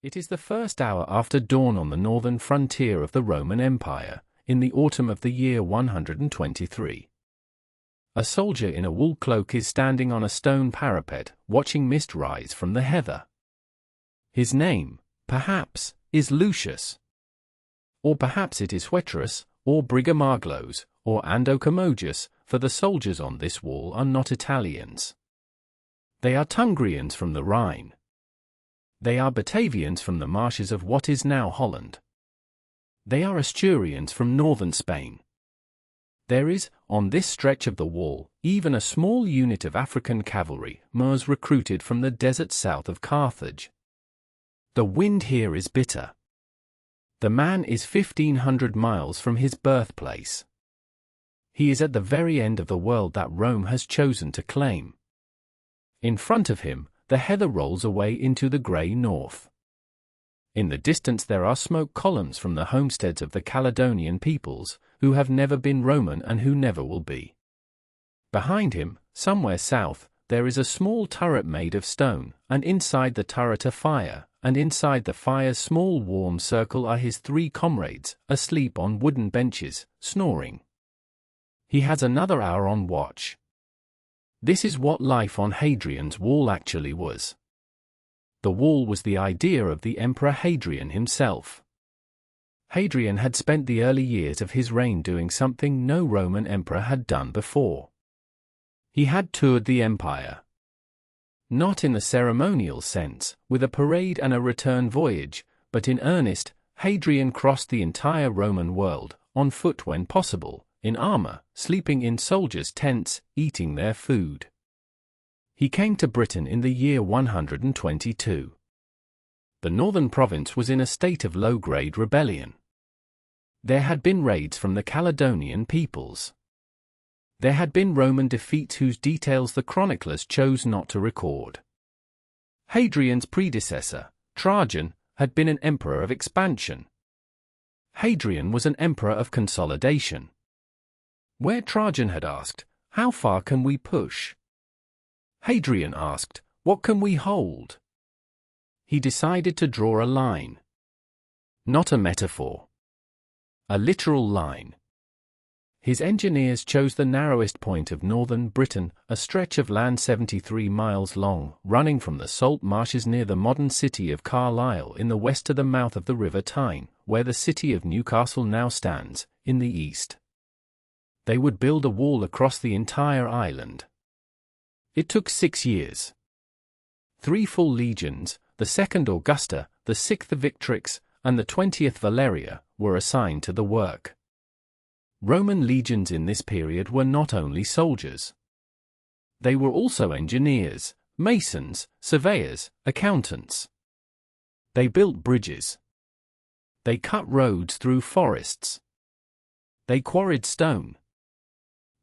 It is the first hour after dawn on the northern frontier of the Roman Empire, in the autumn of the year 123. A soldier in a wool cloak is standing on a stone parapet, watching mist rise from the heather. His name, perhaps, is Lucius. Or perhaps it is Huetrus, or Brigamaglos, or Andocomogus, for the soldiers on this wall are not Italians. They are Tungrians from the Rhine. They are Batavians from the marshes of what is now Holland. They are Asturians from northern Spain. There is, on this stretch of the wall, even a small unit of African cavalry, Moors recruited from the desert south of Carthage. The wind here is bitter. The man is 1,500 miles from his birthplace. He is at the very end of the world that Rome has chosen to claim. In front of him, the heather rolls away into the grey north. In the distance there are smoke columns from the homesteads of the Caledonian peoples, who have never been Roman and who never will be. Behind him, somewhere south, there is a small turret made of stone, and inside the turret a fire, and inside the fire's small warm circle are his 3 comrades, asleep on wooden benches, snoring. He has another hour on watch. This is what life on Hadrian's wall actually was. The wall was the idea of the Emperor Hadrian himself. Hadrian had spent the early years of his reign doing something no Roman emperor had done before. He had toured the empire. Not in the ceremonial sense, with a parade and a return voyage, but in earnest, Hadrian crossed the entire Roman world, on foot when possible, in armor, sleeping in soldiers' tents, eating their food. He came to Britain in the year 122. The northern province was in a state of low-grade rebellion. There had been raids from the Caledonian peoples. There had been Roman defeats whose details the chroniclers chose not to record. Hadrian's predecessor, Trajan, had been an emperor of expansion. Hadrian was an emperor of consolidation. Where Trajan had asked, "How far can we push?" Hadrian asked, "What can we hold?" He decided to draw a line. Not a metaphor. A literal line. His engineers chose the narrowest point of northern Britain, a stretch of land 73 miles long, running from the salt marshes near the modern city of Carlisle in the west to the mouth of the River Tyne, where the city of Newcastle now stands, in the east. They would build a wall across the entire island. It took 6 years. 3 full legions, the 2nd Augusta, the 6th Victrix, and the 20th Valeria, were assigned to the work. Roman legions in this period were not only soldiers. They were also engineers, masons, surveyors, accountants. They built bridges. They cut roads through forests. They quarried stone.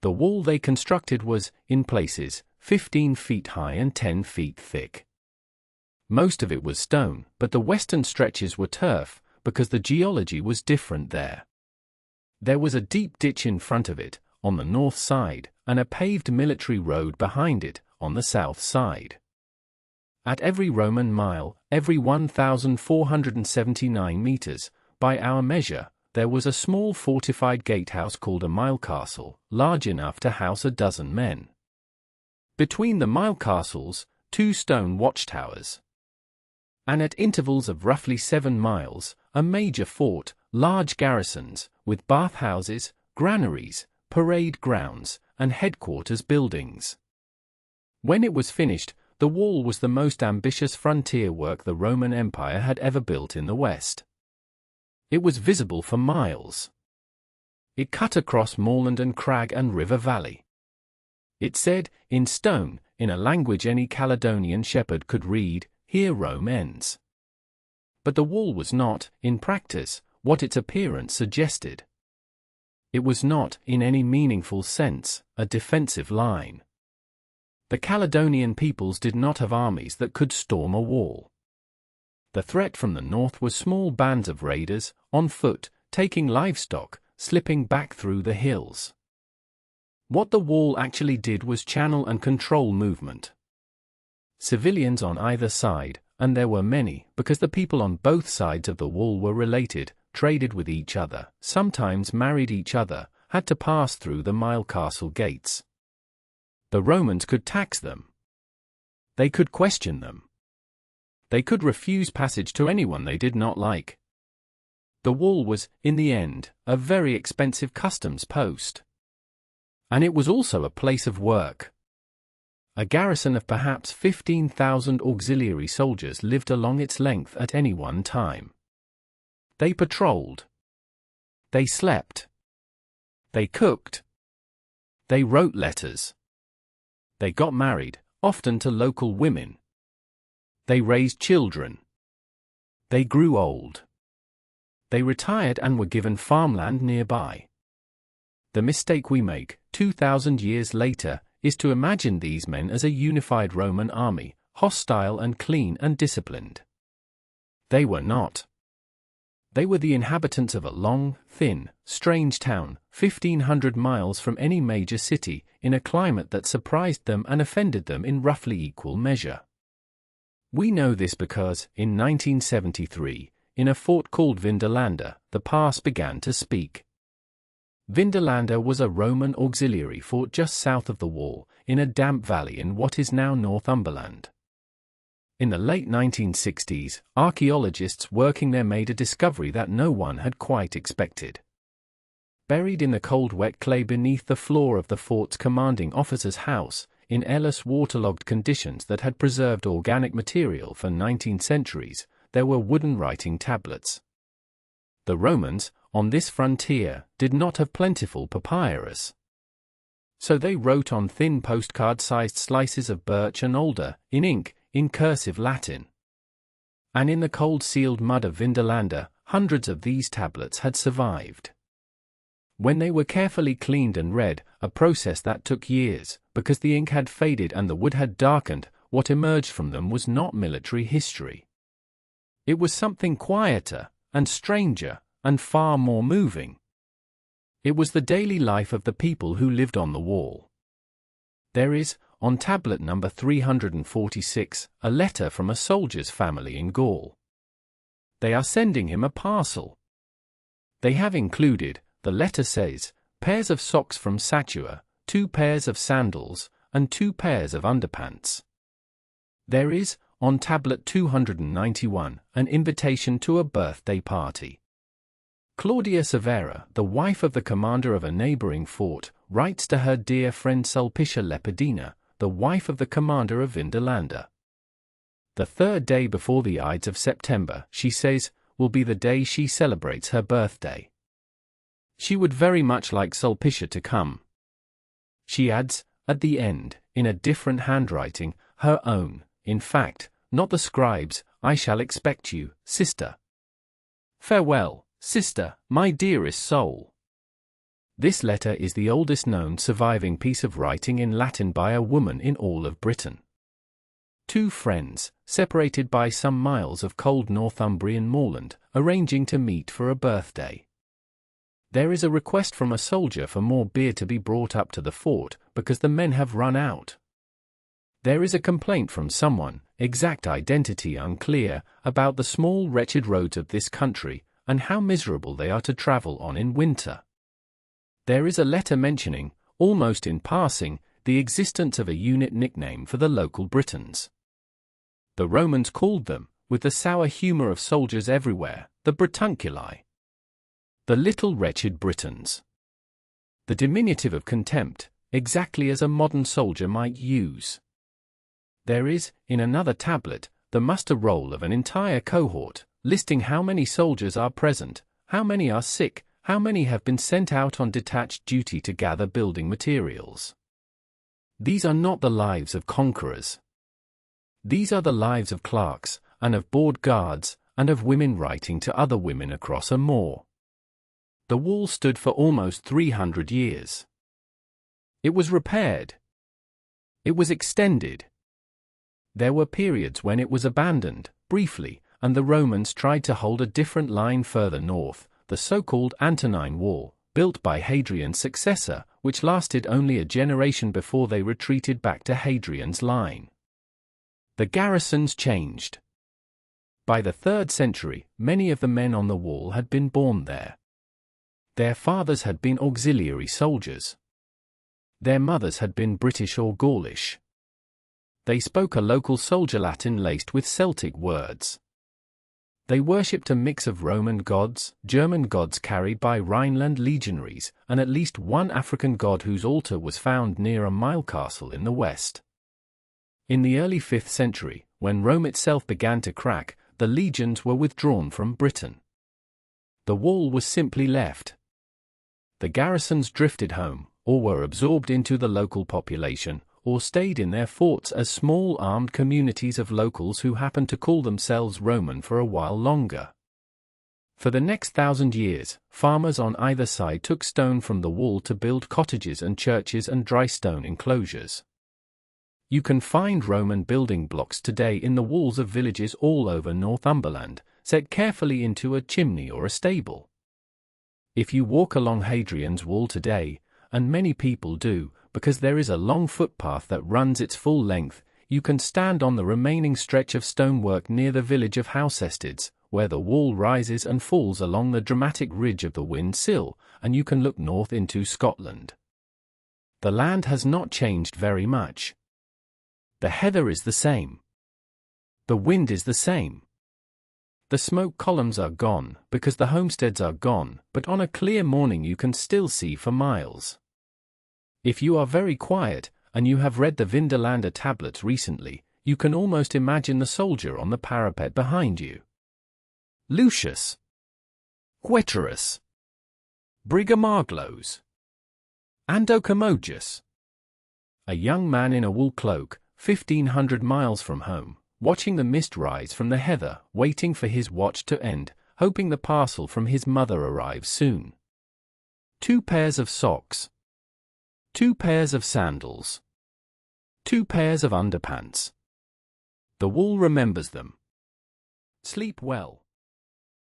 The wall they constructed was, in places, 15 feet high and 10 feet thick. Most of it was stone, but the western stretches were turf, because the geology was different there. There was a deep ditch in front of it, on the north side, and a paved military road behind it, on the south side. At every Roman mile, every 1,479 meters, by our measure, there was a small fortified gatehouse called a mile castle, large enough to house a dozen men. Between the mile castles, 2 stone watchtowers. And at intervals of roughly 7 miles, a major fort, large garrisons, with bathhouses, granaries, parade grounds, and headquarters buildings. When it was finished, the wall was the most ambitious frontier work the Roman Empire had ever built in the West. It was visible for miles. It cut across moorland and crag and river valley. It said, in stone, in a language any Caledonian shepherd could read, "Here Rome ends." But the wall was not, in practice, what its appearance suggested. It was not, in any meaningful sense, a defensive line. The Caledonian peoples did not have armies that could storm a wall. The threat from the north was small bands of raiders, on foot, taking livestock, slipping back through the hills. What the wall actually did was channel and control movement. Civilians on either side, and there were many, because the people on both sides of the wall were related, traded with each other, sometimes married each other, had to pass through the mile castle gates. The Romans could tax them. They could question them. They could refuse passage to anyone they did not like. The wall was, in the end, a very expensive customs post. And it was also a place of work. A garrison of perhaps 15,000 auxiliary soldiers lived along its length at any one time. They patrolled. They slept. They cooked. They wrote letters. They got married, often to local women. They raised children. They grew old. They retired and were given farmland nearby. The mistake we make, 2,000 years later, is to imagine these men as a unified Roman army, hostile and clean and disciplined. They were not. They were the inhabitants of a long, thin, strange town, 1,500 miles from any major city, in a climate that surprised them and offended them in roughly equal measure. We know this because, in 1973, in a fort called Vindolanda, the past began to speak. Vindolanda was a Roman auxiliary fort just south of the wall, in a damp valley in what is now Northumberland. In the late 1960s, archaeologists working there made a discovery that no one had quite expected. Buried in the cold wet clay beneath the floor of the fort's commanding officer's house, in airless waterlogged conditions that had preserved organic material for 19 centuries, there were wooden writing tablets. The Romans, on this frontier, did not have plentiful papyrus. So they wrote on thin postcard-sized slices of birch and alder, in ink, in cursive Latin. And in the cold sealed mud of Vindolanda, hundreds of these tablets had survived. When they were carefully cleaned and read, a process that took years, because the ink had faded and the wood had darkened, what emerged from them was not military history. It was something quieter, and stranger, and far more moving. It was the daily life of the people who lived on the wall. There is, on tablet number 346, a letter from a soldier's family in Gaul. They are sending him a parcel. They have included, the letter says, pairs of socks from Satua, 2 pairs of sandals, and 2 pairs of underpants. There is, on tablet 291, an invitation to a birthday party. Claudia Severa, the wife of the commander of a neighboring fort, writes to her dear friend Sulpicia Lepidina, the wife of the commander of Vindolanda. The 3rd day before the Ides of September, she says, will be the day she celebrates her birthday. She would very much like Sulpicia to come. She adds, at the end, in a different handwriting, her own, in fact, not the scribe's, I shall expect you, sister. Farewell, sister, my dearest soul. This letter is the oldest known surviving piece of writing in Latin by a woman in all of Britain. 2 friends, separated by some miles of cold Northumbrian moorland, arranging to meet for a birthday. There is a request from a soldier for more beer to be brought up to the fort, because the men have run out. There is a complaint from someone, exact identity unclear, about the small wretched roads of this country, and how miserable they are to travel on in winter. There is a letter mentioning, almost in passing, the existence of a unit nickname for the local Britons. The Romans called them, with the sour humour of soldiers everywhere, the Britunculi. The little wretched Britons. The diminutive of contempt, exactly as a modern soldier might use. There is, in another tablet, the muster roll of an entire cohort, listing how many soldiers are present, how many are sick, how many have been sent out on detached duty to gather building materials. These are not the lives of conquerors. These are the lives of clerks, and of board guards, and of women writing to other women across a moor. The wall stood for almost 300 years. It was repaired. It was extended. There were periods when it was abandoned, briefly, and the Romans tried to hold a different line further north, the so-called Antonine Wall, built by Hadrian's successor, which lasted only a generation before they retreated back to Hadrian's line. The garrisons changed. By the 3rd century, many of the men on the wall had been born there. Their fathers had been auxiliary soldiers. Their mothers had been British or Gaulish. They spoke a local soldier Latin laced with Celtic words. They worshipped a mix of Roman gods, German gods carried by Rhineland legionaries, and at least one African god whose altar was found near a mile castle in the west. In the early 5th century, when Rome itself began to crack, the legions were withdrawn from Britain. The wall was simply left. The garrisons drifted home, or were absorbed into the local population, or stayed in their forts as small armed communities of locals who happened to call themselves Roman for a while longer. For the next 1,000 years, farmers on either side took stone from the wall to build cottages and churches and dry stone enclosures. You can find Roman building blocks today in the walls of villages all over Northumberland, set carefully into a chimney or a stable. If you walk along Hadrian's wall today, and many people do, because there is a long footpath that runs its full length, you can stand on the remaining stretch of stonework near the village of Housesteads, where the wall rises and falls along the dramatic ridge of the Wind Sill, and you can look north into Scotland. The land has not changed very much. The heather is the same. The wind is the same. The smoke columns are gone, because the homesteads are gone, but on a clear morning you can still see for miles. If you are very quiet, and you have read the Vindolanda tablets recently, you can almost imagine the soldier on the parapet behind you. Lucius. Queterus. Brigamaglos. Andocomogus. A young man in a wool cloak, 1,500 miles from home, watching the mist rise from the heather, waiting for his watch to end, hoping the parcel from his mother arrives soon. 2 pairs of socks. 2 pairs of sandals. 2 pairs of underpants. The wall remembers them. Sleep well.